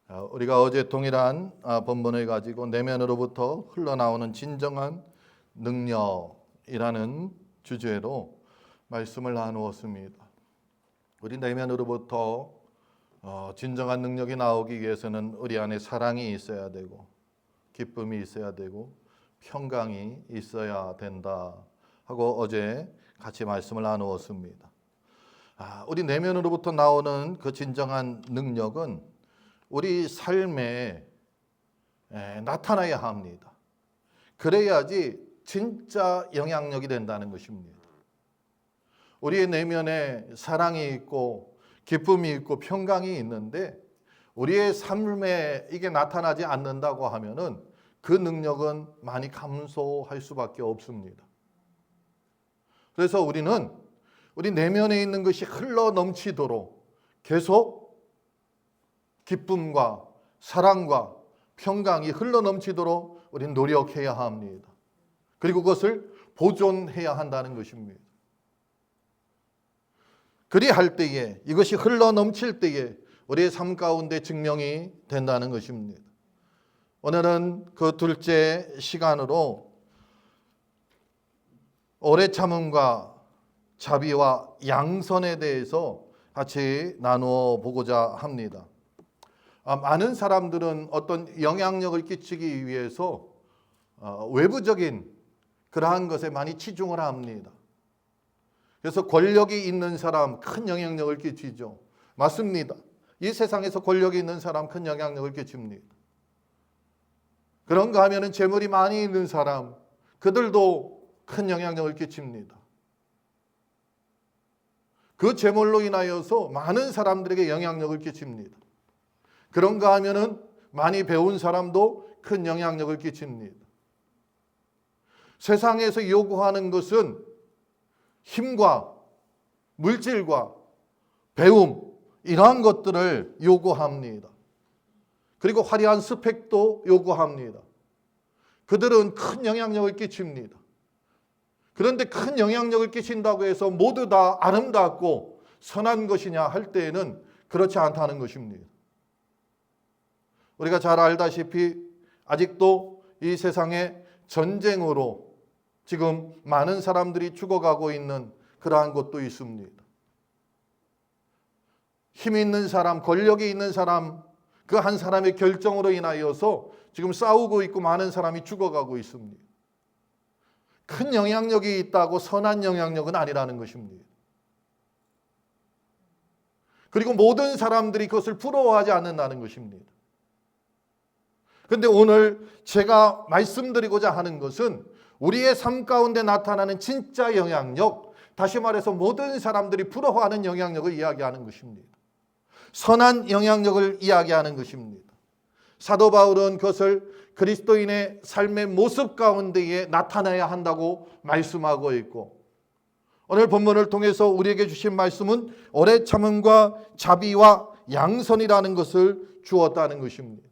우리가 어제 동일한 본문을 가지고 내면으로부터 흘러나오는 진정한 능력이라는 주제로 말씀을 나누었습니다. 우리 내면으로부터 진정한 능력이 나오기 위해서는 우리 안에 사랑이 있어야 되고 기쁨이 있어야 되고 평강이 있어야 된다 하고 어제 같이 말씀을 나누었습니다. 우리 내면으로부터 나오는 그 진정한 능력은 우리 삶에 나타나야 합니다. 그래야지 진짜 영향력이 된다는 것입니다. 우리의 내면에 사랑이 있고 기쁨이 있고 평강이 있는데 우리의 삶에 이게 나타나지 않는다고 하면은 그 능력은 많이 감소할 수밖에 없습니다. 그래서 우리는 우리 내면에 있는 것이 흘러 넘치도록 계속 기쁨과 사랑과 평강이 흘러 넘치도록 우리는 노력해야 합니다. 그리고 그것을 보존해야 한다는 것입니다. 그리할 때에 이것이 흘러 넘칠 때에 우리의 삶 가운데 증명이 된다는 것입니다. 오늘은 그 둘째 시간으로 오래 참음과 자비와 양선에 대해서 같이 나누어 보고자 합니다. 많은 사람들은 어떤 영향력을 끼치기 위해서 외부적인 그러한 것에 많이 치중을 합니다. 그래서 권력이 있는 사람 큰 영향력을 끼치죠. 맞습니다. 이 세상에서 권력이 있는 사람 큰 영향력을 끼칩니다. 그런가 하면은 재물이 많이 있는 사람 그들도 큰 영향력을 끼칩니다. 그 재물로 인하여서 많은 사람들에게 영향력을 끼칩니다. 그런가 하면은 많이 배운 사람도 큰 영향력을 끼칩니다. 세상에서 요구하는 것은 힘과 물질과 배움 이러한 것들을 요구합니다. 그리고 화려한 스펙도 요구합니다. 그들은 큰 영향력을 끼칩니다. 그런데 큰 영향력을 끼친다고 해서 모두 다 아름답고 선한 것이냐 할 때에는 그렇지 않다는 것입니다. 우리가 잘 알다시피 아직도 이 세상에 전쟁으로 지금 많은 사람들이 죽어가고 있는 그러한 곳도 있습니다. 힘이 있는 사람, 권력이 있는 사람, 그 한 사람의 결정으로 인하여서 지금 싸우고 있고 많은 사람이 죽어가고 있습니다. 큰 영향력이 있다고 선한 영향력은 아니라는 것입니다. 그리고 모든 사람들이 그것을 부러워하지 않는다는 것입니다. 그런데 오늘 제가 말씀드리고자 하는 것은 우리의 삶 가운데 나타나는 진짜 영향력, 다시 말해서 모든 사람들이 부러워하는 영향력을 이야기하는 것입니다. 선한 영향력을 이야기하는 것입니다. 사도 바울은 그것을 그리스도인의 삶의 모습 가운데에 나타나야 한다고 말씀하고 있고, 오늘 본문을 통해서 우리에게 주신 말씀은 오래 참음과 자비와 양선이라는 것을 주었다는 것입니다.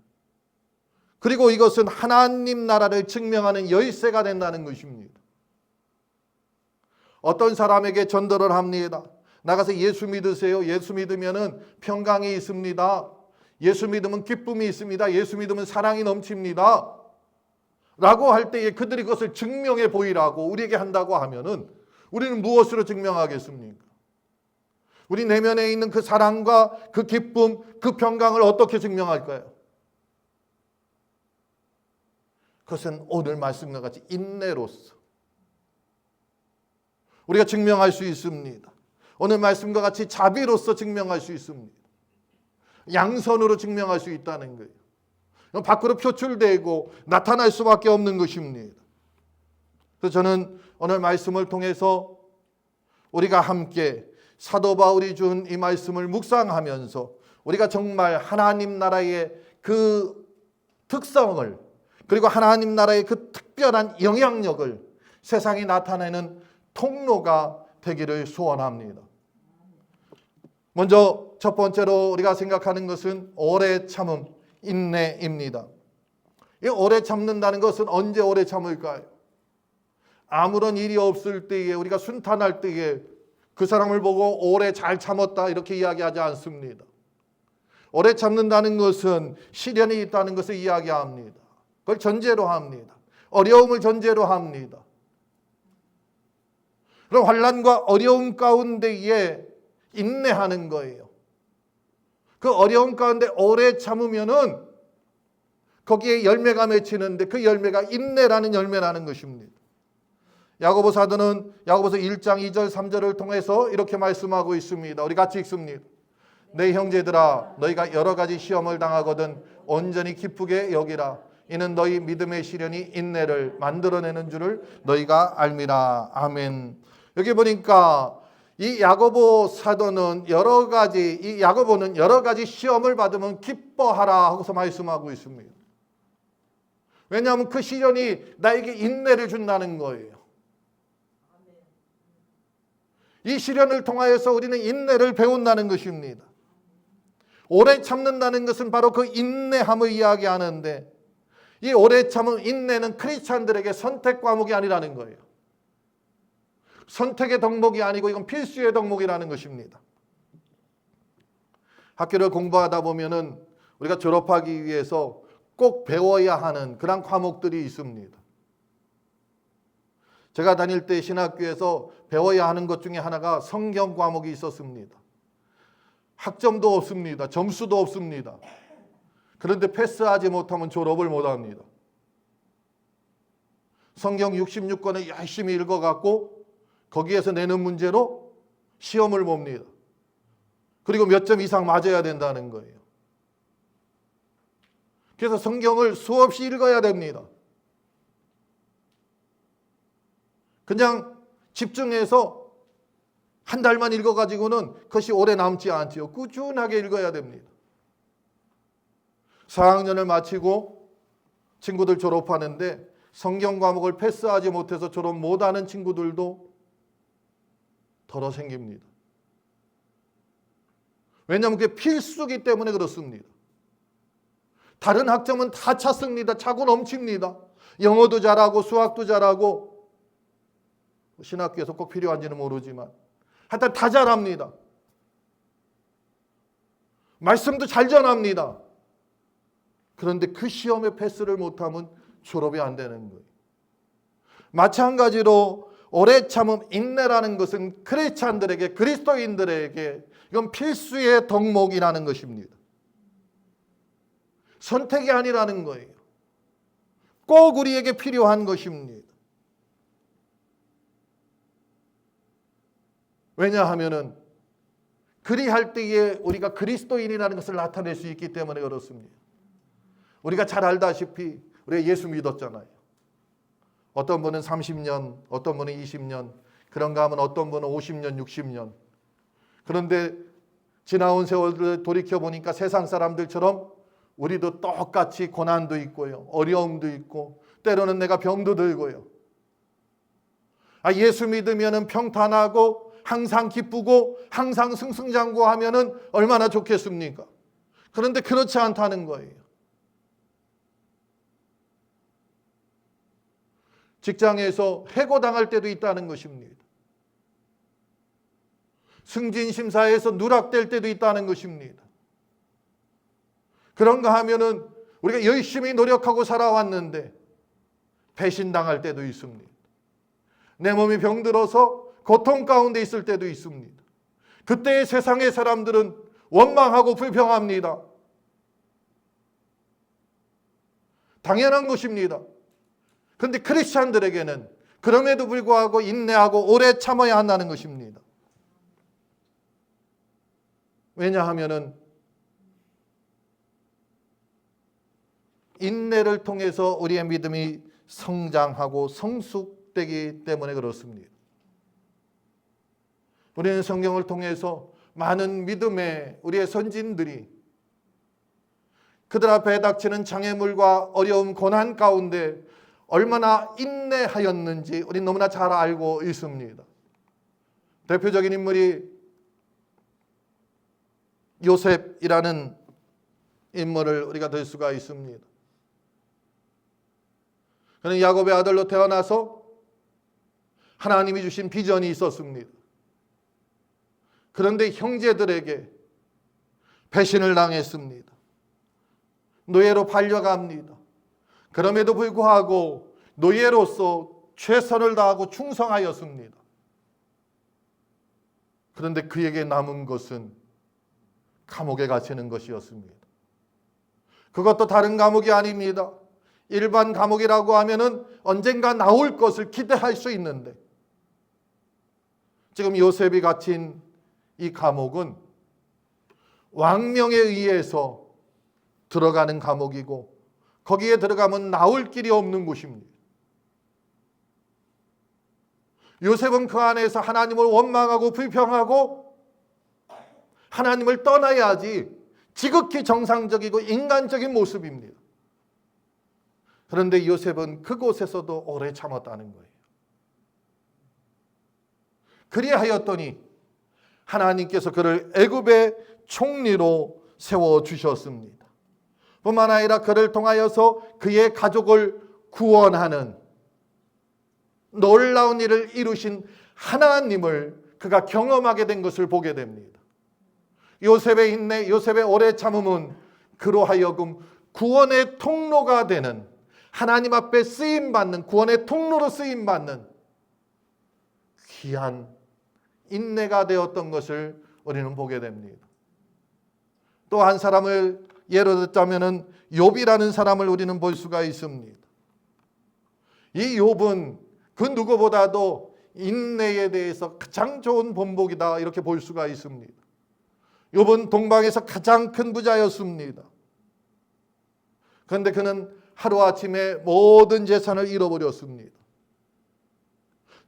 그리고 이것은 하나님 나라를 증명하는 열쇠가 된다는 것입니다. 어떤 사람에게 전도를 합니다. 나가서 예수 믿으세요. 예수 믿으면 평강이 있습니다. 예수 믿으면 기쁨이 있습니다. 예수 믿으면 사랑이 넘칩니다. 라고 할 때에 그들이 그것을 증명해 보이라고 우리에게 한다고 하면은 우리는 무엇으로 증명하겠습니까? 우리 내면에 있는 그 사랑과 그 기쁨, 그 평강을 어떻게 증명할까요? 그것은 오늘 말씀과 같이 인내로서 우리가 증명할 수 있습니다. 오늘 말씀과 같이 자비로서 증명할 수 있습니다. 양선으로 증명할 수 있다는 거예요. 밖으로 표출되고 나타날 수밖에 없는 것입니다. 그래서 저는 오늘 말씀을 통해서 우리가 함께 사도 바울이 준 이 말씀을 묵상하면서 우리가 정말 하나님 나라의 그 특성을 그리고 하나님 나라의 그 특별한 영향력을 세상에 나타내는 통로가 되기를 소원합니다. 먼저 첫 번째로 우리가 생각하는 것은 오래 참음, 인내입니다. 이 오래 참는다는 것은 언제 오래 참을까요? 아무런 일이 없을 때에, 우리가 순탄할 때에 그 사람을 보고 오래 잘 참았다 이렇게 이야기하지 않습니다. 오래 참는다는 것은 시련이 있다는 것을 이야기합니다. 그걸 전제로 합니다. 어려움을 전제로 합니다. 그럼 환난과 어려움 가운데에 인내하는 거예요. 그 어려움 가운데 오래 참으면은 거기에 열매가 맺히는데 그 열매가 인내라는 열매라는 것입니다. 야고보 사도는 야고보서 1장 2절 3절을 통해서 이렇게 말씀하고 있습니다. 우리 같이 읽습니다. 내 형제들아 너희가 여러 가지 시험을 당하거든 온전히 기쁘게 여기라. 이는 너희 믿음의 시련이 인내를 만들어내는 줄을 너희가 알미라. 아멘. 여기 보니까 이 야고보 사도는 이 야고보는 여러 가지 시험을 받으면 기뻐하라 하고서 말씀하고 있습니다. 왜냐하면 그 시련이 나에게 인내를 준다는 거예요. 이 시련을 통하여서 우리는 인내를 배운다는 것입니다. 오래 참는다는 것은 바로 그 인내함을 이야기하는데 이 오래 참은 인내는 크리스찬들에게 선택 과목이 아니라는 거예요. 선택의 덕목이 아니고 이건 필수의 덕목이라는 것입니다. 학교를 공부하다 보면은 우리가 졸업하기 위해서 꼭 배워야 하는 그런 과목들이 있습니다. 제가 다닐 때 신학교에서 배워야 하는 것 중에 하나가 성경 과목이 있었습니다. 학점도 없습니다. 점수도 없습니다. 그런데 패스하지 못하면 졸업을 못합니다. 성경 66권을 열심히 읽어갖고 거기에서 내는 문제로 시험을 봅니다. 그리고 몇 점 이상 맞아야 된다는 거예요. 그래서 성경을 수없이 읽어야 됩니다. 그냥 집중해서 한 달만 읽어가지고는 그것이 오래 남지 않지요. 꾸준하게 읽어야 됩니다. 4학년을 마치고 친구들 졸업하는데 성경 과목을 패스하지 못해서 졸업 못하는 친구들도 덜어 생깁니다. 왜냐하면 그게 필수기 때문에 그렇습니다. 다른 학점은 다 찼습니다. 차고 넘칩니다. 영어도 잘하고 수학도 잘하고 신학교에서 꼭 필요한지는 모르지만 하여튼 다 잘합니다. 말씀도 잘 전합니다. 그런데 그 시험에 패스를 못하면 졸업이 안 되는 거예요. 마찬가지로 오래 참음 인내라는 것은 크리스찬들에게 그리스도인들에게 이건 필수의 덕목이라는 것입니다. 선택이 아니라는 거예요. 꼭 우리에게 필요한 것입니다. 왜냐하면은 그리할 때에 우리가 그리스도인이라는 것을 나타낼 수 있기 때문에 그렇습니다. 우리가 잘 알다시피 우리가 예수 믿었잖아요. 어떤 분은 30년, 어떤 분은 20년, 그런가 하면 어떤 분은 50년, 60년. 그런데 지나온 세월을 돌이켜보니까 세상 사람들처럼 우리도 똑같이 고난도 있고요. 어려움도 있고 때로는 내가 병도 들고요. 예수 믿으면 평탄하고 항상 기쁘고 항상 승승장구하면 얼마나 좋겠습니까? 그런데 그렇지 않다는 거예요. 직장에서 해고당할 때도 있다는 것입니다. 승진심사에서 누락될 때도 있다는 것입니다. 그런가 하면은 우리가 열심히 노력하고 살아왔는데 배신당할 때도 있습니다. 내 몸이 병들어서 고통 가운데 있을 때도 있습니다. 그때 세상의 사람들은 원망하고 불평합니다. 당연한 것입니다. 그런데 크리스찬들에게는 그럼에도 불구하고 인내하고 오래 참아야 한다는 것입니다. 왜냐하면은 인내를 통해서 우리의 믿음이 성장하고 성숙되기 때문에 그렇습니다. 우리는 성경을 통해서 많은 믿음의 우리의 선진들이 그들 앞에 닥치는 장애물과 어려움, 고난 가운데 얼마나 인내하였는지 우리 너무나 잘 알고 있습니다. 대표적인 인물이 요셉이라는 인물을 우리가 들 수가 있습니다. 그는 야곱의 아들로 태어나서 하나님이 주신 비전이 있었습니다. 그런데 형제들에게 배신을 당했습니다. 노예로 팔려갑니다. 그럼에도 불구하고 노예로서 최선을 다하고 충성하였습니다. 그런데 그에게 남은 것은 감옥에 갇히는 것이었습니다. 그것도 다른 감옥이 아닙니다. 일반 감옥이라고 하면은 언젠가 나올 것을 기대할 수 있는데, 지금 요셉이 갇힌 이 감옥은 왕명에 의해서 들어가는 감옥이고, 거기에 들어가면 나올 길이 없는 곳입니다. 요셉은 그 안에서 하나님을 원망하고 불평하고 하나님을 떠나야지 지극히 정상적이고 인간적인 모습입니다. 그런데 요셉은 그곳에서도 오래 참았다는 거예요. 그리하였더니 하나님께서 그를 애굽의 총리로 세워주셨습니다. 뿐만 아니라 그를 통하여서 그의 가족을 구원하는 놀라운 일을 이루신 하나님을 그가 경험하게 된 것을 보게 됩니다. 요셉의 인내, 요셉의 오래 참음은 그로 하여금 구원의 통로가 되는, 하나님 앞에 쓰임받는, 구원의 통로로 쓰임받는 귀한 인내가 되었던 것을 우리는 보게 됩니다. 또 한 사람을 예로 들자면은 욥이라는 사람을 우리는 볼 수가 있습니다. 이 욥은 그 누구보다도 인내에 대해서 가장 좋은 본보기다, 이렇게 볼 수가 있습니다. 욥은 동방에서 가장 큰 부자였습니다. 그런데 그는 하루아침에 모든 재산을 잃어버렸습니다.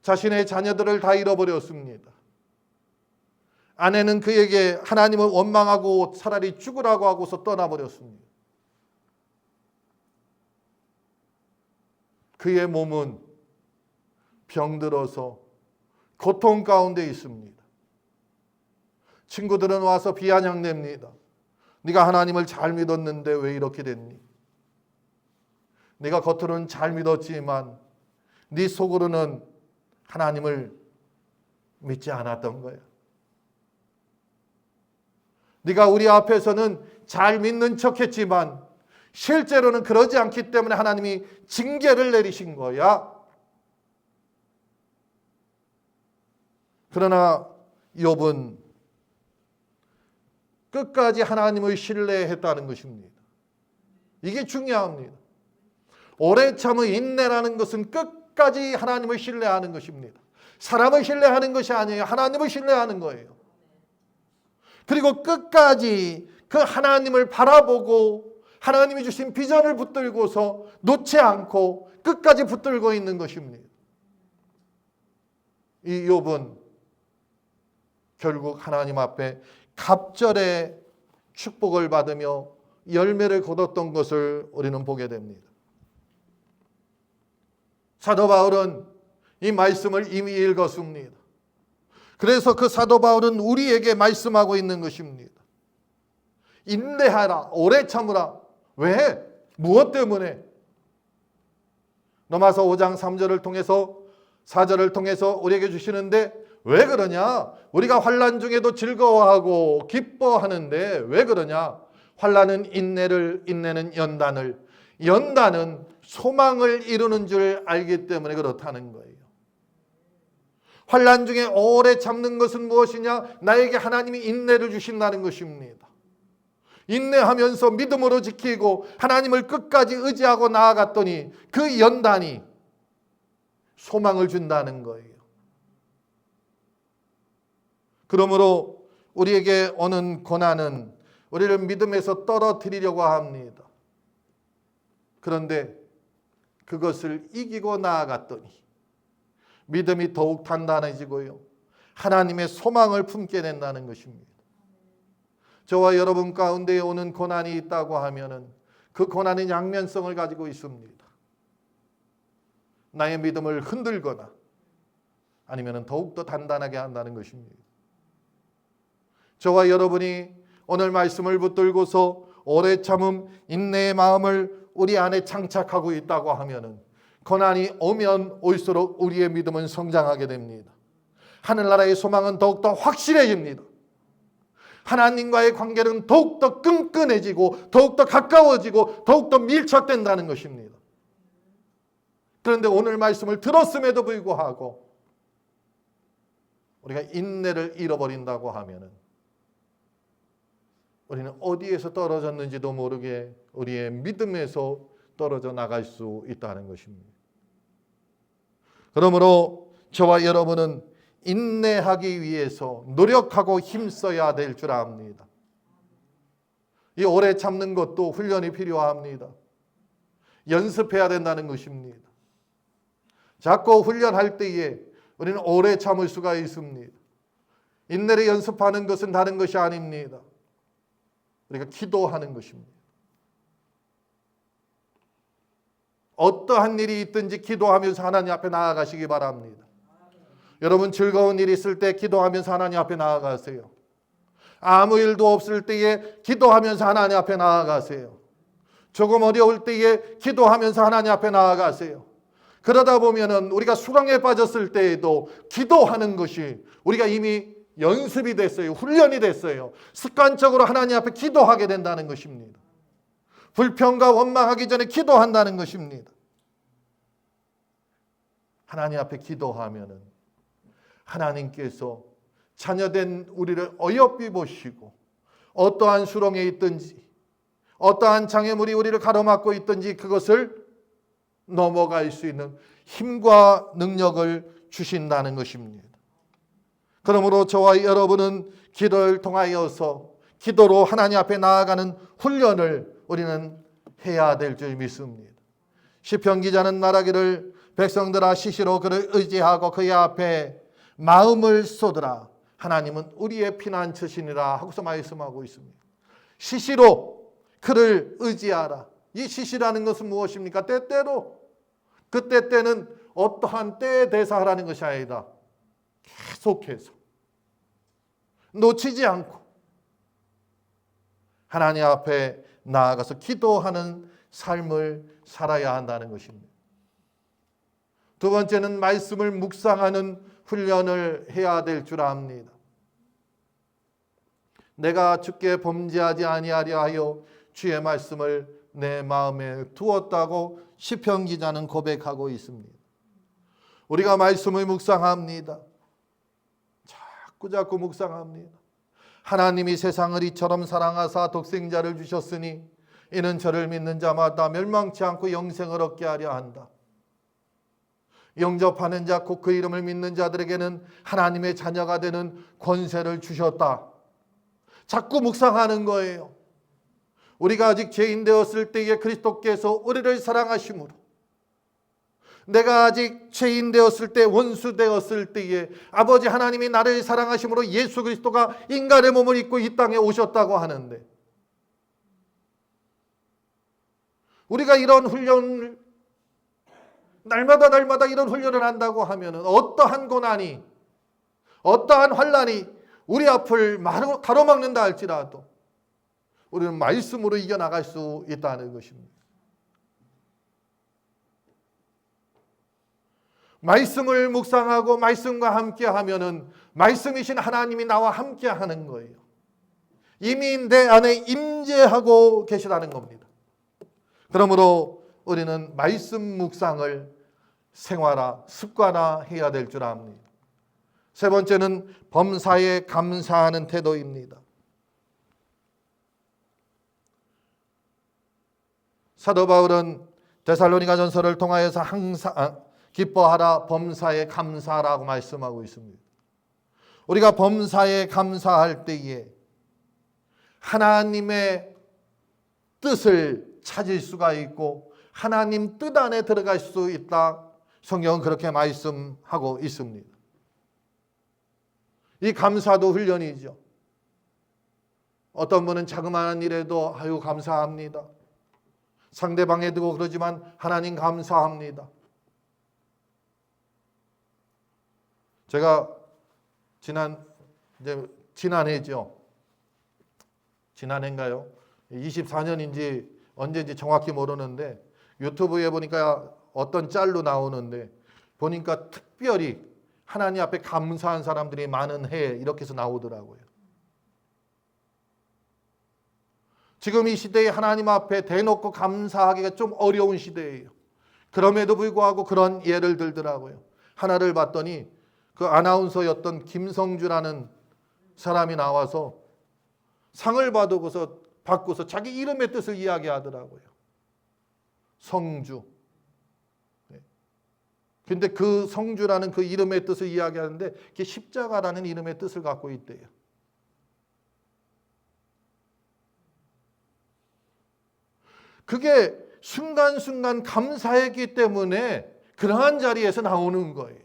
자신의 자녀들을 다 잃어버렸습니다. 아내는 그에게 하나님을 원망하고 차라리 죽으라고 하고서 떠나버렸습니다. 그의 몸은 병들어서 고통 가운데 있습니다. 친구들은 와서 비아냥댑니다. 네가 하나님을 잘 믿었는데 왜 이렇게 됐니? 네가 겉으로는 잘 믿었지만 네 속으로는 하나님을 믿지 않았던 거야. 네가 우리 앞에서는 잘 믿는 척했지만 실제로는 그러지 않기 때문에 하나님이 징계를 내리신 거야. 그러나 욥은 끝까지 하나님을 신뢰했다는 것입니다. 이게 중요합니다. 오래 참의 인내라는 것은 끝까지 하나님을 신뢰하는 것입니다. 사람을 신뢰하는 것이 아니에요. 하나님을 신뢰하는 거예요. 그리고 끝까지 그 하나님을 바라보고 하나님이 주신 비전을 붙들고서 놓지 않고 끝까지 붙들고 있는 것입니다. 이 욥은 결국 하나님 앞에 갑절의 축복을 받으며 열매를 거뒀던 것을 우리는 보게 됩니다. 사도 바울은 이 말씀을 이미 읽었습니다. 그래서 그 사도 바울은 우리에게 말씀하고 있는 것입니다. 인내하라, 오래 참으라. 왜? 무엇 때문에? 로마서 5장 3절을 통해서 4절을 통해서 우리에게 주시는데 왜 그러냐? 우리가 환난 중에도 즐거워하고 기뻐하는데 왜 그러냐? 환난은 인내를, 인내는 연단을, 연단은 소망을 이루는 줄 알기 때문에 그렇다는 거예요. 환난 중에 오래 참는 것은 무엇이냐? 나에게 하나님이 인내를 주신다는 것입니다. 인내하면서 믿음으로 지키고 하나님을 끝까지 의지하고 나아갔더니 그 연단이 소망을 준다는 거예요. 그러므로 우리에게 오는 고난은 우리를 믿음에서 떨어뜨리려고 합니다. 그런데 그것을 이기고 나아갔더니 믿음이 더욱 단단해지고요, 하나님의 소망을 품게 된다는 것입니다. 저와 여러분 가운데 오는 고난이 있다고 하면은 그 고난은 양면성을 가지고 있습니다. 나의 믿음을 흔들거나 아니면 더욱더 단단하게 한다는 것입니다. 저와 여러분이 오늘 말씀을 붙들고서 오래 참음, 인내의 마음을 우리 안에 장착하고 있다고 하면은 고난이 오면 올수록 우리의 믿음은 성장하게 됩니다. 하늘나라의 소망은 더욱더 확실해집니다. 하나님과의 관계는 더욱더 끈끈해지고 더욱더 가까워지고 더욱더 밀착된다는 것입니다. 그런데 오늘 말씀을 들었음에도 불구하고 우리가 인내를 잃어버린다고 하면은 우리는 어디에서 떨어졌는지도 모르게 우리의 믿음에서 떨어져 나갈 수 있다는 것입니다. 그러므로 저와 여러분은 인내하기 위해서 노력하고 힘써야 될 줄 압니다. 이 오래 참는 것도 훈련이 필요합니다. 연습해야 된다는 것입니다. 자꾸 훈련할 때에 우리는 오래 참을 수가 있습니다. 인내를 연습하는 것은 다른 것이 아닙니다. 우리가 기도하는 것입니다. 어떠한 일이 있든지 기도하면서 하나님 앞에 나아가시기 바랍니다. 여러분 즐거운 일이 있을 때 기도하면서 하나님 앞에 나아가세요. 아무 일도 없을 때에 기도하면서 하나님 앞에 나아가세요. 조금 어려울 때에 기도하면서 하나님 앞에 나아가세요. 그러다 보면은 우리가 수렁에 빠졌을 때에도 기도하는 것이 우리가 이미 연습이 됐어요. 훈련이 됐어요. 습관적으로 하나님 앞에 기도하게 된다는 것입니다. 불평과 원망하기 전에 기도한다는 것입니다. 하나님 앞에 기도하면은 하나님께서 자녀된 우리를 어여삐 보시고 어떠한 수렁에 있든지 어떠한 장애물이 우리를 가로막고 있든지 그것을 넘어갈 수 있는 힘과 능력을 주신다는 것입니다. 그러므로 저와 여러분은 기도를 통하여서 기도로 하나님 앞에 나아가는 훈련을 우리는 해야 될 줄 믿습니다. 시편 기자는 말하기를 백성들아 시시로 그를 의지하고 그의 앞에 마음을 쏟으라. 하나님은 우리의 피난처시니라 하고서 말씀하고 있습니다. 시시로 그를 의지하라. 이 시시라는 것은 무엇입니까? 때때로. 그 때때는 어떠한 때에 대사하라는 것이 아니다. 계속해서 놓치지 않고 하나님 앞에 나아가서 기도하는 삶을 살아야 한다는 것입니다. 두 번째는 말씀을 묵상하는 훈련을 해야 될 줄 압니다. 내가 주께 범죄하지 아니하려 하여 주의 말씀을 내 마음에 두었다고 시편 기자는 고백하고 있습니다. 우리가 말씀을 묵상합니다. 자꾸 묵상합니다. 하나님이 세상을 이처럼 사랑하사 독생자를 주셨으니 이는 저를 믿는 자마다 멸망치 않고 영생을 얻게 하려 한다. 영접하는 자 곧 그 이름을 믿는 자들에게는 하나님의 자녀가 되는 권세를 주셨다. 자꾸 묵상하는 거예요. 우리가 아직 죄인 되었을 때에 그리스도께서 우리를 사랑하심으로 내가 아직 죄인 되었을 때 원수 되었을 때에 아버지 하나님이 나를 사랑하심으로 예수 그리스도가 인간의 몸을 입고 이 땅에 오셨다고 하는데 우리가 이런 훈련을 날마다 이런 훈련을 한다고 하면 어떠한 고난이 어떠한 환난이 우리 앞을 가로막는다 할지라도 우리는 말씀으로 이겨나갈 수 있다는 것입니다. 말씀을 묵상하고 말씀과 함께 하면은 말씀이신 하나님이 나와 함께 하는 거예요. 이미 내 안에 임재하고 계시다는 겁니다. 그러므로 우리는 말씀 묵상을 습관화해야 될 줄 압니다. 세 번째는 범사에 감사하는 태도입니다. 사도 바울은 데살로니가전서를 통하여서 항상 기뻐하라 범사에 감사하라고 말씀하고 있습니다. 우리가 범사에 감사할 때에 하나님의 뜻을 찾을 수가 있고 하나님 뜻 안에 들어갈 수 있다. 성경은 그렇게 말씀하고 있습니다. 이 감사도 훈련이죠. 어떤 분은 자그마한 일에도 아유 감사합니다. 상대방에 두고 그러지만 하나님 감사합니다. 제가 지난해죠. 지난해인가요? 24년인지 언제인지 정확히 모르는데 유튜브에 보니까 어떤 짤로 나오는데 보니까 특별히 하나님 앞에 감사한 사람들이 많은 해 이렇게 해서 나오더라고요. 지금 이 시대에 하나님 앞에 대놓고 감사하기가 좀 어려운 시대예요. 그럼에도 불구하고 그런 예를 들더라고요. 하나를 봤더니 그 아나운서였던 김성주라는 사람이 나와서 상을 받고서 자기 이름의 뜻을 이야기하더라고요. 성주. 근데 그 성주라는 그 이름의 뜻을 이야기하는데 그게 십자가라는 이름의 뜻을 갖고 있대요. 그게 순간순간 감사했기 때문에 그러한 자리에서 나오는 거예요.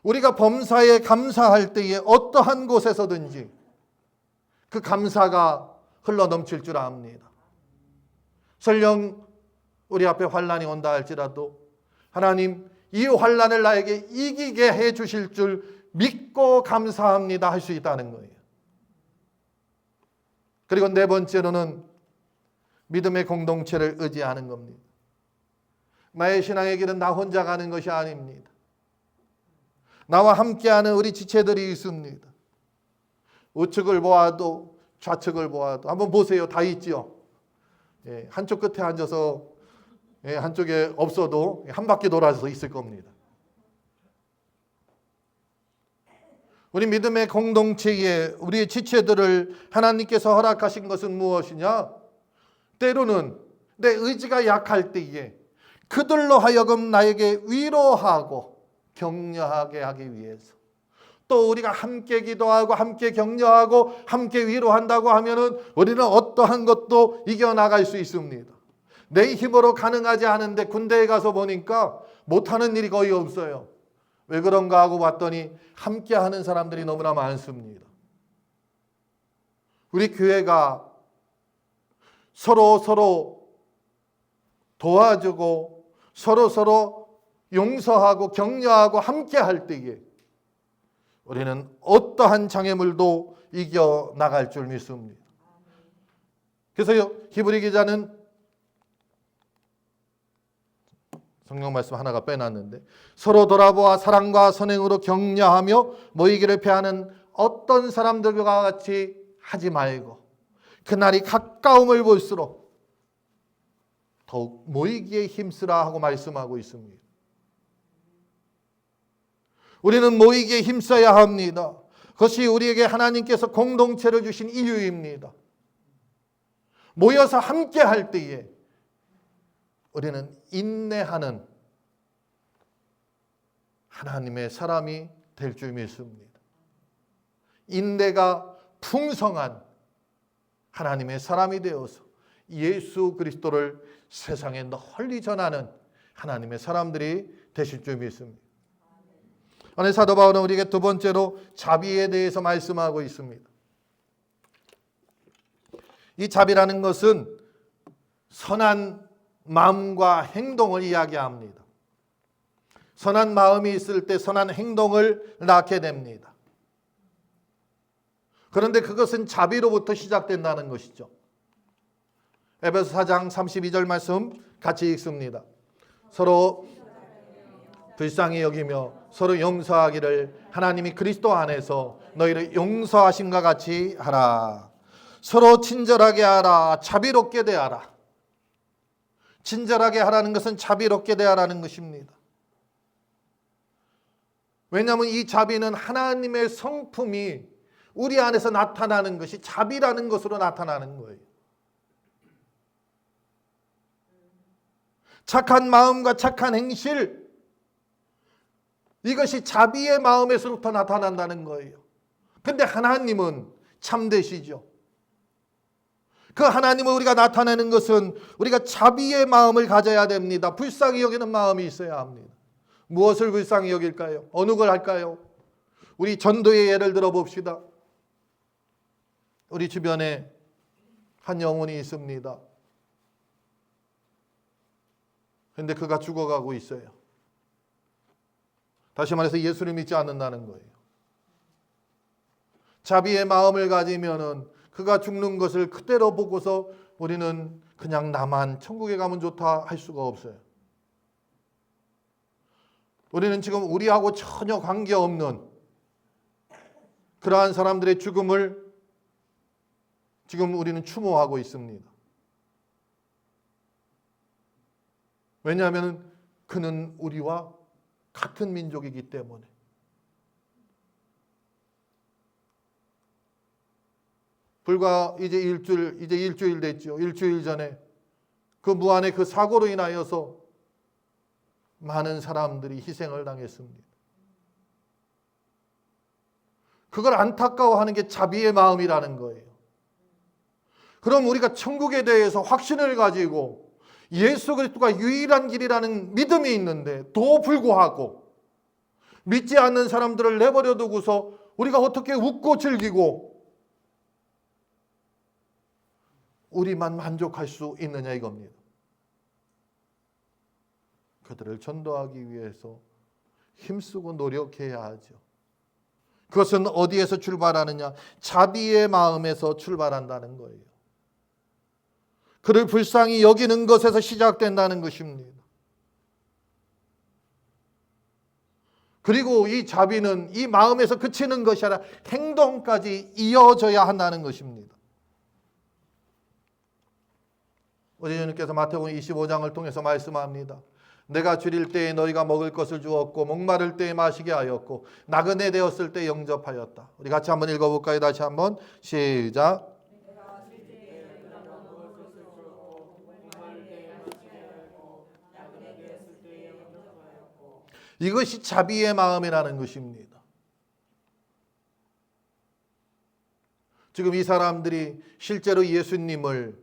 우리가 범사에 감사할 때에 어떠한 곳에서든지 그 감사가 흘러넘칠 줄 압니다. 설령 우리 앞에 환난이 온다 할지라도 하나님 이 환난을 나에게 이기게 해 주실 줄 믿고 감사합니다 할 수 있다는 거예요. 그리고 네 번째로는 믿음의 공동체를 의지하는 겁니다. 나의 신앙의 길은 나 혼자 가는 것이 아닙니다. 나와 함께하는 우리 지체들이 있습니다. 우측을 보아도 좌측을 보아도 한번 보세요. 다 있지요. 한쪽 끝에 앉아서 한쪽에 없어도 한 바퀴 돌아서 있을 겁니다. 우리 믿음의 공동체에 우리의 지체들을 하나님께서 허락하신 것은 무엇이냐? 때로는 내 의지가 약할 때에 그들로 하여금 나에게 위로하고 격려하게 하기 위해서, 또 우리가 함께 기도하고 함께 격려하고 함께 위로한다고 하면은 우리는 어떠한 것도 이겨나갈 수 있습니다. 내 힘으로 가능하지 않은데 군대에 가서 보니까 못하는 일이 거의 없어요. 왜 그런가 하고 봤더니 함께 하는 사람들이 너무나 많습니다. 우리 교회가 서로 도와주고 서로 용서하고 격려하고 함께 할 때에 우리는 어떠한 장애물도 이겨나갈 줄 믿습니다. 그래서 히브리 기자는 성경 말씀 하나가 빼놨는데, 서로 돌아보아 사랑과 선행으로 격려하며 모이기를 패하는 어떤 사람들과 같이 하지 말고 그날이 가까움을 볼수록 더욱 모이기에 힘쓰라 하고 말씀하고 있습니다. 우리는 모이기에 힘써야 합니다. 그것이 우리에게 하나님께서 공동체를 주신 이유입니다. 모여서 함께 할 때에 우리는 인내하는 하나님의 사람이 될 줄 믿습니다. 인내가 풍성한 하나님의 사람이 되어서 예수 그리스도를 세상에 널리 전하는 하나님의 사람들이 되실 줄 믿습니다. 오늘 사도 바울은 우리에게 두 번째로 자비에 대해서 말씀하고 있습니다. 이 자비라는 것은 선한 마음과 행동을 이야기합니다. 선한 마음이 있을 때 선한 행동을 낳게 됩니다. 그런데 그것은 자비로부터 시작된다는 것이죠. 에베소 4장 32절 말씀 같이 읽습니다. 서로 불쌍히 여기며 서로 용서하기를 하나님이 그리스도 안에서 너희를 용서하심과 같이 하라. 서로 친절하게 하라. 자비롭게 대하라. 친절하게 하라는 것은 자비롭게 대하라는 것입니다. 왜냐하면 이 자비는 하나님의 성품이 우리 안에서 나타나는 것이 자비라는 것으로 나타나는 거예요. 착한 마음과 착한 행실, 이것이 자비의 마음에서부터 나타난다는 거예요. 근데 하나님은 참되시죠. 그 하나님을 우리가 나타내는 것은 우리가 자비의 마음을 가져야 됩니다. 불쌍히 여기는 마음이 있어야 합니다. 무엇을 불쌍히 여길까요? 어느 걸 할까요? 우리 전도의 예를 들어 봅시다. 우리 주변에 한 영혼이 있습니다. 그런데 그가 죽어가고 있어요. 다시 말해서 예수를 믿지 않는다는 거예요. 자비의 마음을 가지면은 그가 죽는 것을 그대로 보고서 우리는 그냥 나만 천국에 가면 좋다 할 수가 없어요. 우리는 지금 우리하고 전혀 관계없는 그러한 사람들의 죽음을 지금 우리는 추모하고 있습니다. 왜냐하면 그는 우리와 같은 민족이기 때문에. 불과 이제 일주일 됐죠. 일주일 전에 그 무안의 그 사고로 인하여서 많은 사람들이 희생을 당했습니다. 그걸 안타까워하는 게 자비의 마음이라는 거예요. 그럼 우리가 천국에 대해서 확신을 가지고 예수 그리스도가 유일한 길이라는 믿음이 있는데 도 불구하고 믿지 않는 사람들을 내버려 두고서 우리가 어떻게 웃고 즐기고 우리만 만족할 수 있느냐 이겁니다. 그들을 전도하기 위해서 힘쓰고 노력해야 하죠. 그것은 어디에서 출발하느냐? 자비의 마음에서 출발한다는 거예요. 그를 불쌍히 여기는 것에서 시작된다는 것입니다. 그리고 이 자비는 이 마음에서 그치는 것이 아니라 행동까지 이어져야 한다는 것입니다. 우리 주님께서 마태복음 25장을 통해서 말씀합니다. 내가 줄일 때에 너희가 먹을 것을 주었고 목마를 때에 마시게 하였고 나그네 되었을 때 영접하였다. 우리 같이 한번 읽어볼까요? 다시 한번 시작. 이것이 자비의 마음이라는 것입니다. 지금 이 사람들이 실제로 예수님을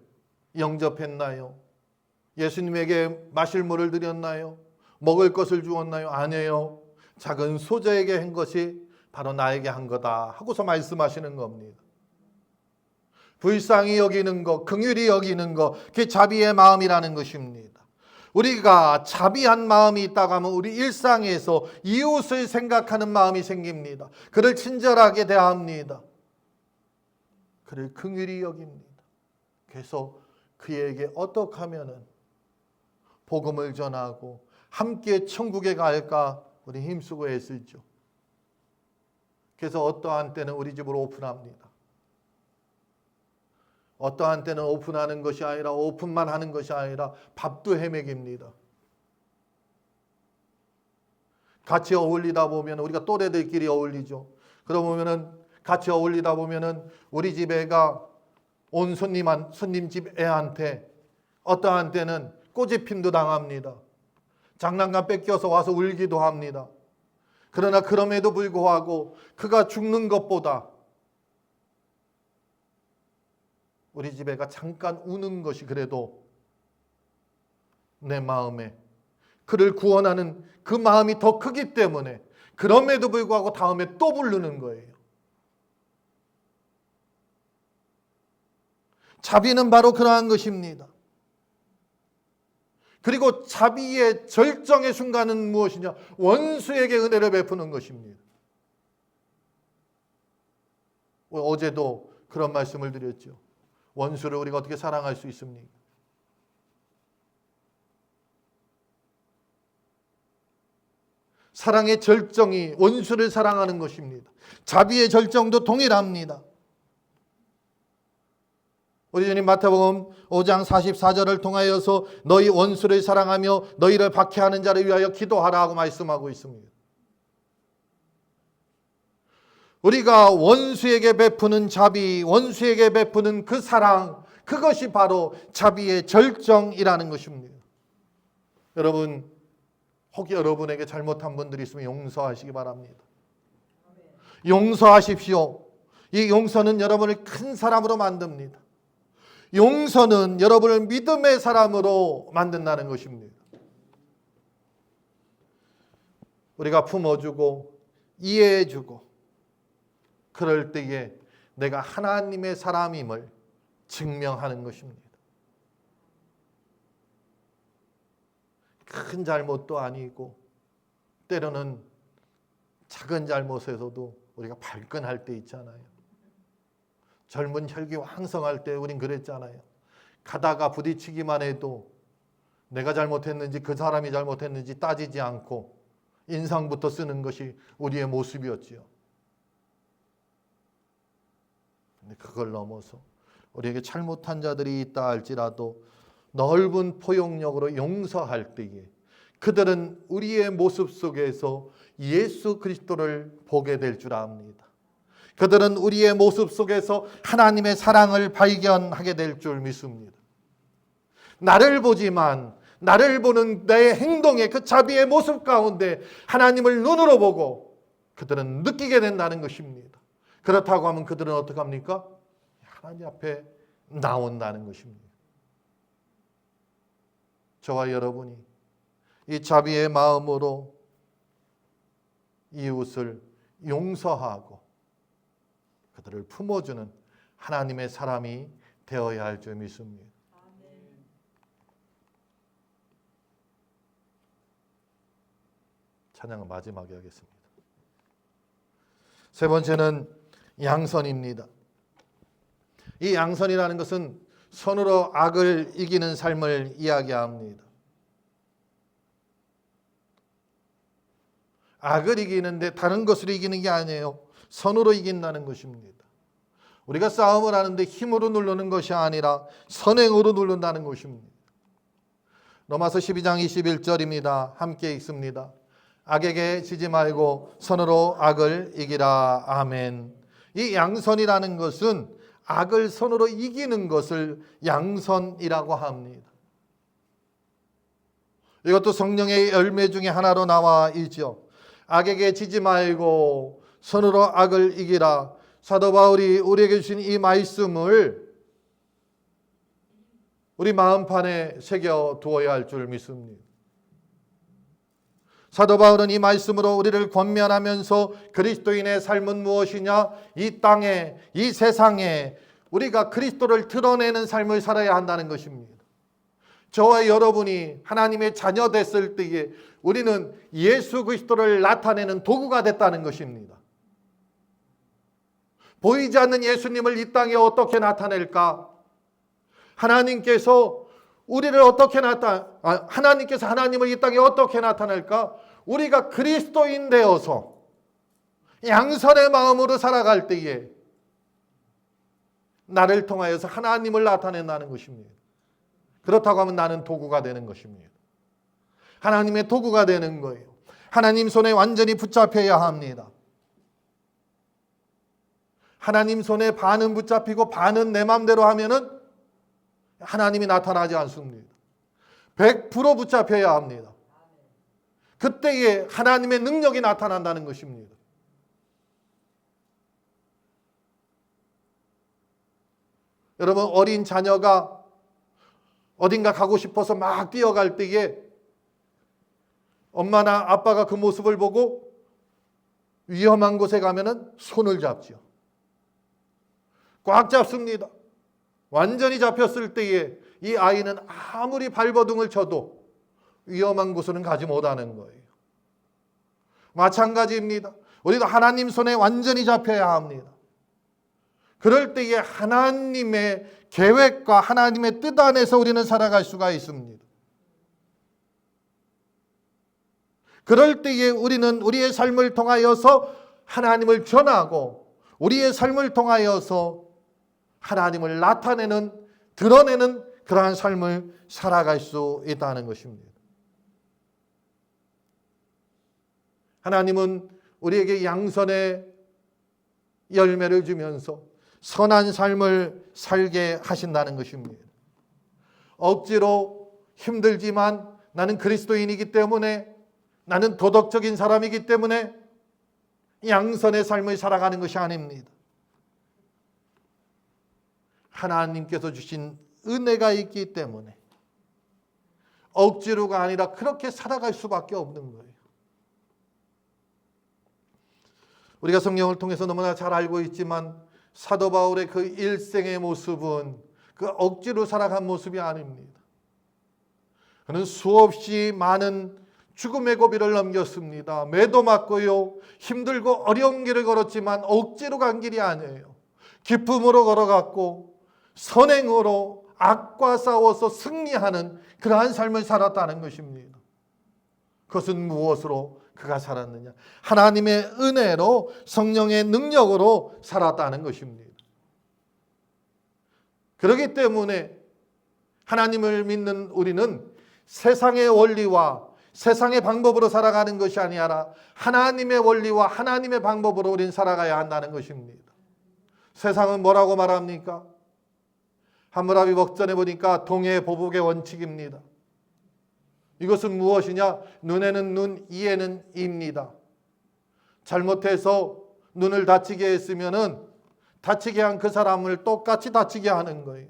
영접했나요? 예수님에게 마실 물을 드렸나요? 먹을 것을 주었나요? 아니에요. 작은 소자에게 한 것이 바로 나에게 한 거다 하고서 말씀하시는 겁니다. 불쌍히 여기는 것, 긍휼히 여기는 것, 그게 자비의 마음이라는 것입니다. 우리가 자비한 마음이 있다고 하면 우리 일상에서 이웃을 생각하는 마음이 생깁니다. 그를 친절하게 대합니다. 그를 긍휼히 여깁니다. 그래서 그에게 어떻게 하면은 복음을 전하고 함께 천국에 갈까 우리 힘쓰고 애쓰죠. 그래서 어떠한 때는 우리 집으로 오픈합니다. 어떠한 때는 오픈하는 것이 아니라 오픈만 하는 것이 아니라 밥도 헤매깁니다. 같이 어울리다 보면 우리가 또래들끼리 어울리죠. 그러다 보면은 같이 어울리다 보면은 우리 집 애가 온 손님 집 애한테 어떠한 때는 꼬집힘도 당합니다. 장난감 뺏겨서 와서 울기도 합니다. 그러나 그럼에도 불구하고 그가 죽는 것보다 우리 집 애가 잠깐 우는 것이 그래도 내 마음에 그를 구원하는 그 마음이 더 크기 때문에 그럼에도 불구하고 다음에 또 부르는 거예요. 자비는 바로 그러한 것입니다. 그리고 자비의 절정의 순간은 무엇이냐? 원수에게 은혜를 베푸는 것입니다. 어제도 그런 말씀을 드렸죠. 원수를 우리가 어떻게 사랑할 수 있습니까? 사랑의 절정이 원수를 사랑하는 것입니다. 자비의 절정도 동일합니다. 우리 주님 마태복음 5장 44절을 통하여서 너희 원수를 사랑하며 너희를 박해하는 자를 위하여 기도하라 하고 말씀하고 있습니다. 우리가 원수에게 베푸는 자비, 원수에게 베푸는 그 사랑, 그것이 바로 자비의 절정이라는 것입니다. 여러분, 혹 여러분에게 잘못한 분들이 있으면 용서하시기 바랍니다. 용서하십시오. 이 용서는 여러분을 큰 사람으로 만듭니다. 용서는 여러분을 믿음의 사람으로 만든다는 것입니다. 우리가 품어주고 이해해주고 그럴 때에 내가 하나님의 사람임을 증명하는 것입니다. 큰 잘못도 아니고 때로는 작은 잘못에서도 우리가 발끈할 때 있잖아요. 젊은 혈기 왕성할 때 우린 그랬잖아요. 가다가 부딪히기만 해도 내가 잘못했는지 그 사람이 잘못했는지 따지지 않고 인상부터 쓰는 것이 우리의 모습이었지요. 근데 그걸 넘어서 우리에게 잘못한 자들이 있다 할지라도 넓은 포용력으로 용서할 때에 그들은 우리의 모습 속에서 예수 그리스도를 보게 될 줄 압니다. 그들은 우리의 모습 속에서 하나님의 사랑을 발견하게 될 줄 믿습니다. 나를 보지만 나를 보는 내 행동의 그 자비의 모습 가운데 하나님을 눈으로 보고 그들은 느끼게 된다는 것입니다. 그렇다고 하면 그들은 어떻게 합니까? 하나님 앞에 나온다는 것입니다. 저와 여러분이 이 자비의 마음으로 이웃을 용서하고 그들을 품어주는 하나님의 사람이 되어야 할 줄 믿습니다. 찬양은 마지막에 하겠습니다. 세 번째는 양선입니다. 이 양선이라는 것은 선으로 악을 이기는 삶을 이야기합니다. 악을 이기는데 다른 것으로 이기는 게 아니에요. 선으로 이긴다는 것입니다. 우리가 싸움을 하는데 힘으로 누르는 것이 아니라 선행으로 누른다는 것입니다. 로마서 12장 21절입니다. 함께 읽습니다. 악에게 지지 말고 선으로 악을 이기라. 아멘. 이 양선이라는 것은 악을 선으로 이기는 것을 양선이라고 합니다. 이것도 성령의 열매 중에 하나로 나와 있죠. 악에게 지지 말고 선으로 악을 이기라. 사도 바울이 우리에게 주신 이 말씀을 우리 마음판에 새겨 두어야 할 줄 믿습니다. 사도 바울은 이 말씀으로 우리를 권면하면서 그리스도인의 삶은 무엇이냐? 이 땅에, 이 세상에 우리가 그리스도를 드러내는 삶을 살아야 한다는 것입니다. 저와 여러분이 하나님의 자녀 됐을 때에 우리는 예수 그리스도를 나타내는 도구가 됐다는 것입니다. 보이지 않는 예수님을 이 땅에 어떻게 나타낼까? 하나님께서 우리를 어떻게 하나님께서 하나님을 이 땅에 어떻게 나타낼까? 우리가 그리스도인 되어서 양선의 마음으로 살아갈 때에 나를 통하여서 하나님을 나타낸다는 것입니다. 그렇다고 하면 나는 도구가 되는 것입니다. 하나님의 도구가 되는 거예요. 하나님 손에 완전히 붙잡혀야 합니다. 하나님 손에 반은 붙잡히고 반은 내 마음대로 하면은 하나님이 나타나지 않습니다. 100% 붙잡혀야 합니다. 그때에 하나님의 능력이 나타난다는 것입니다. 여러분, 어린 자녀가 어딘가 가고 싶어서 막 뛰어갈 때에 엄마나 아빠가 그 모습을 보고 위험한 곳에 가면은 손을 잡죠. 꽉 잡습니다. 완전히 잡혔을 때에 이 아이는 아무리 발버둥을 쳐도 위험한 곳으로는 가지 못하는 거예요. 마찬가지입니다. 우리도 하나님 손에 완전히 잡혀야 합니다. 그럴 때에 하나님의 계획과 하나님의 뜻 안에서 우리는 살아갈 수가 있습니다. 그럴 때에 우리는 우리의 삶을 통하여서 하나님을 전하고 우리의 삶을 통하여서 하나님을 나타내는, 드러내는 그러한 삶을 살아갈 수 있다는 것입니다. 하나님은 우리에게 양선의 열매를 주면서 선한 삶을 살게 하신다는 것입니다. 억지로 힘들지만 나는 그리스도인이기 때문에, 나는 도덕적인 사람이기 때문에 양선의 삶을 살아가는 것이 아닙니다. 하나님께서 주신 은혜가 있기 때문에 억지로가 아니라 그렇게 살아갈 수밖에 없는 거예요. 우리가 성경을 통해서 너무나 잘 알고 있지만 사도 바울의 그 일생의 모습은 그 억지로 살아간 모습이 아닙니다. 그는 수없이 많은 죽음의 고비를 넘겼습니다. 매도 맞고요, 힘들고 어려운 길을 걸었지만 억지로 간 길이 아니에요. 기쁨으로 걸어갔고 선행으로 악과 싸워서 승리하는 그러한 삶을 살았다는 것입니다. 그것은 무엇으로 그가 살았느냐? 하나님의 은혜로, 성령의 능력으로 살았다는 것입니다. 그렇기 때문에 하나님을 믿는 우리는 세상의 원리와 세상의 방법으로 살아가는 것이 아니라 하나님의 원리와 하나님의 방법으로 우리는 살아가야 한다는 것입니다. 세상은 뭐라고 말합니까? 함무라비 법전에 보니까 동해보복의 원칙입니다. 이것은 무엇이냐? 눈에는 눈, 이에는 이입니다. 잘못해서 눈을 다치게 했으면은 다치게 한 그 사람을 똑같이 다치게 하는 거예요.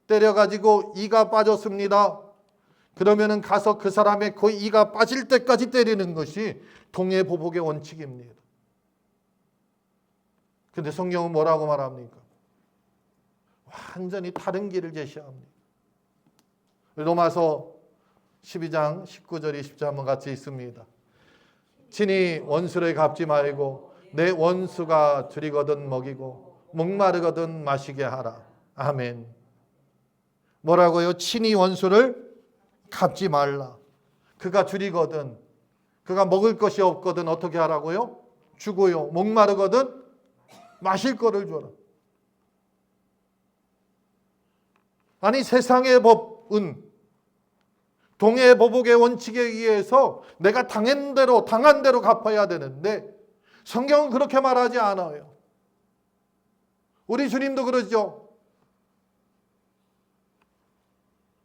때려가지고 이가 빠졌습니다. 그러면은 가서 그 사람의 그 이가 빠질 때까지 때리는 것이 동해보복의 원칙입니다. 근데 성경은 뭐라고 말합니까? 완전히 다른 길을 제시합니다. 로마서 12장 19절 20절 한번 같이 읽습니다. 친히 원수를 갚지 말고 내 원수가 줄이거든 먹이고 목마르거든 마시게 하라. 아멘. 뭐라고요? 친히 원수를 갚지 말라. 그가 줄이거든, 그가 먹을 것이 없거든 어떻게 하라고요? 주고요. 목마르거든 마실 거를 줘라. 아니 세상의 법은 동해보복의 원칙에 의해서 내가 당한 대로 갚아야 되는데 성경은 그렇게 말하지 않아요. 우리 주님도 그러죠.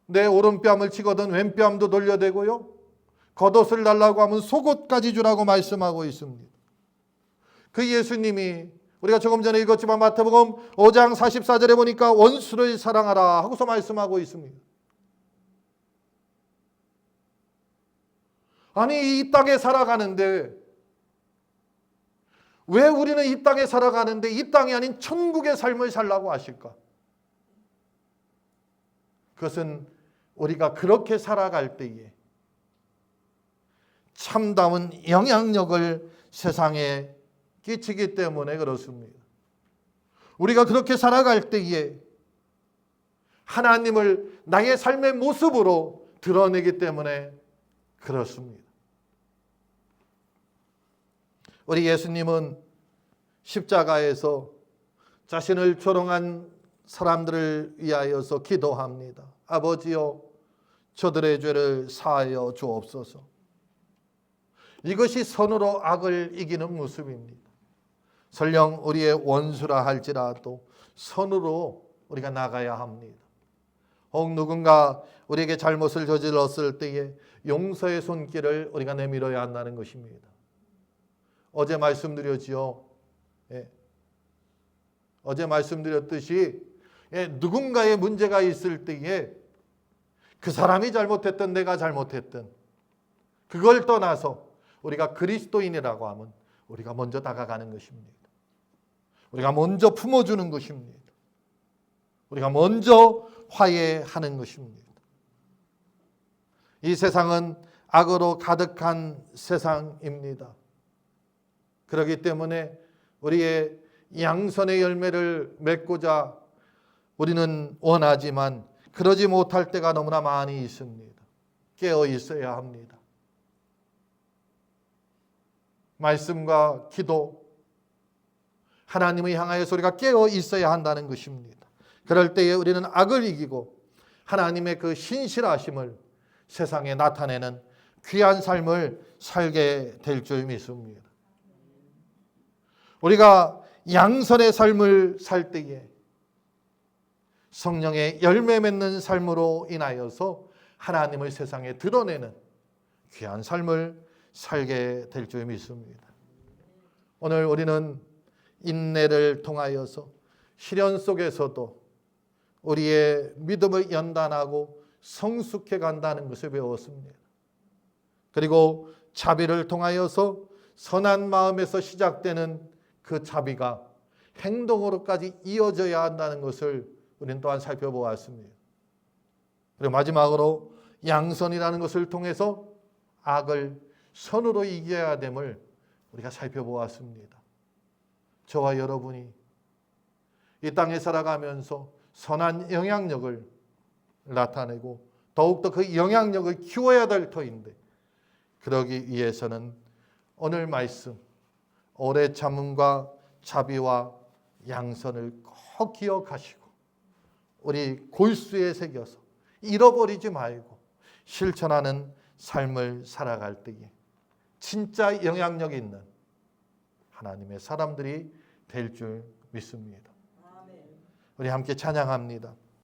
내 오른뺨을 치거든 왼뺨도 돌려대고요. 겉옷을 달라고 하면 속옷까지 주라고 말씀하고 있습니다. 그 예수님이 우리가 조금 전에 읽었지만 마태복음 5장 44절에 보니까 원수를 사랑하라 하고서 말씀하고 있습니다. 아니 이 땅에 살아가는데 왜 우리는 이 땅에 살아가는데 이 땅이 아닌 천국의 삶을 살라고 하실까? 그것은 우리가 그렇게 살아갈 때에 참다운 영향력을 세상에 끼치기 때문에 그렇습니다. 우리가 그렇게 살아갈 때에 하나님을 나의 삶의 모습으로 드러내기 때문에 그렇습니다. 우리 예수님은 십자가에서 자신을 조롱한 사람들을 위하여서 기도합니다. 아버지여 저들의 죄를 사하여 주옵소서. 이것이 선으로 악을 이기는 모습입니다. 설령 우리의 원수라 할지라도 선으로 우리가 나가야 합니다. 혹 누군가 우리에게 잘못을 저질렀을 때에 용서의 손길을 우리가 내밀어야 한다는 것입니다. 어제 말씀드렸지요. 어제 말씀드렸듯이 누군가의 문제가 있을 때에 그 사람이 잘못했든 내가 잘못했든 그걸 떠나서 우리가 그리스도인이라고 하면 우리가 먼저 다가가는 것입니다. 우리가 먼저 품어주는 것입니다. 우리가 먼저 화해하는 것입니다. 이 세상은 악으로 가득한 세상입니다. 그렇기 때문에 우리의 양선의 열매를 맺고자 우리는 원하지만 그러지 못할 때가 너무나 많이 있습니다. 깨어 있어야 합니다. 말씀과 기도, 하나님을 향하여서 우리가 깨어 있어야 한다는 것입니다. 그럴 때에 우리는 악을 이기고 하나님의 그 신실하심을 세상에 나타내는 귀한 삶을 살게 될 줄 믿습니다. 우리가 양선의 삶을 살 때에 성령의 열매 맺는 삶으로 인하여서 하나님을 세상에 드러내는 귀한 삶을 살게 될 줄 믿습니다. 오늘 우리는 인내를 통하여서 시련 속에서도 우리의 믿음을 연단하고 성숙해 간다는 것을 배웠습니다. 그리고 자비를 통하여서 선한 마음에서 시작되는 그 자비가 행동으로까지 이어져야 한다는 것을 우리는 또한 살펴보았습니다. 그리고 마지막으로 양선이라는 것을 통해서 악을 선으로 이겨야 됨을 우리가 살펴보았습니다. 저와 여러분이 이 땅에 살아가면서 선한 영향력을 나타내고 더욱더 그 영향력을 키워야 될 터인데 그러기 위해서는 오늘 말씀 오래 참음과 자비와 양선을 꼭 기억하시고 우리 골수에 새겨서 잃어버리지 말고 실천하는 삶을 살아갈 때에 진짜 영향력 있는 하나님의 사람들이 될 줄 믿습니다. 우리 함께 찬양합니다.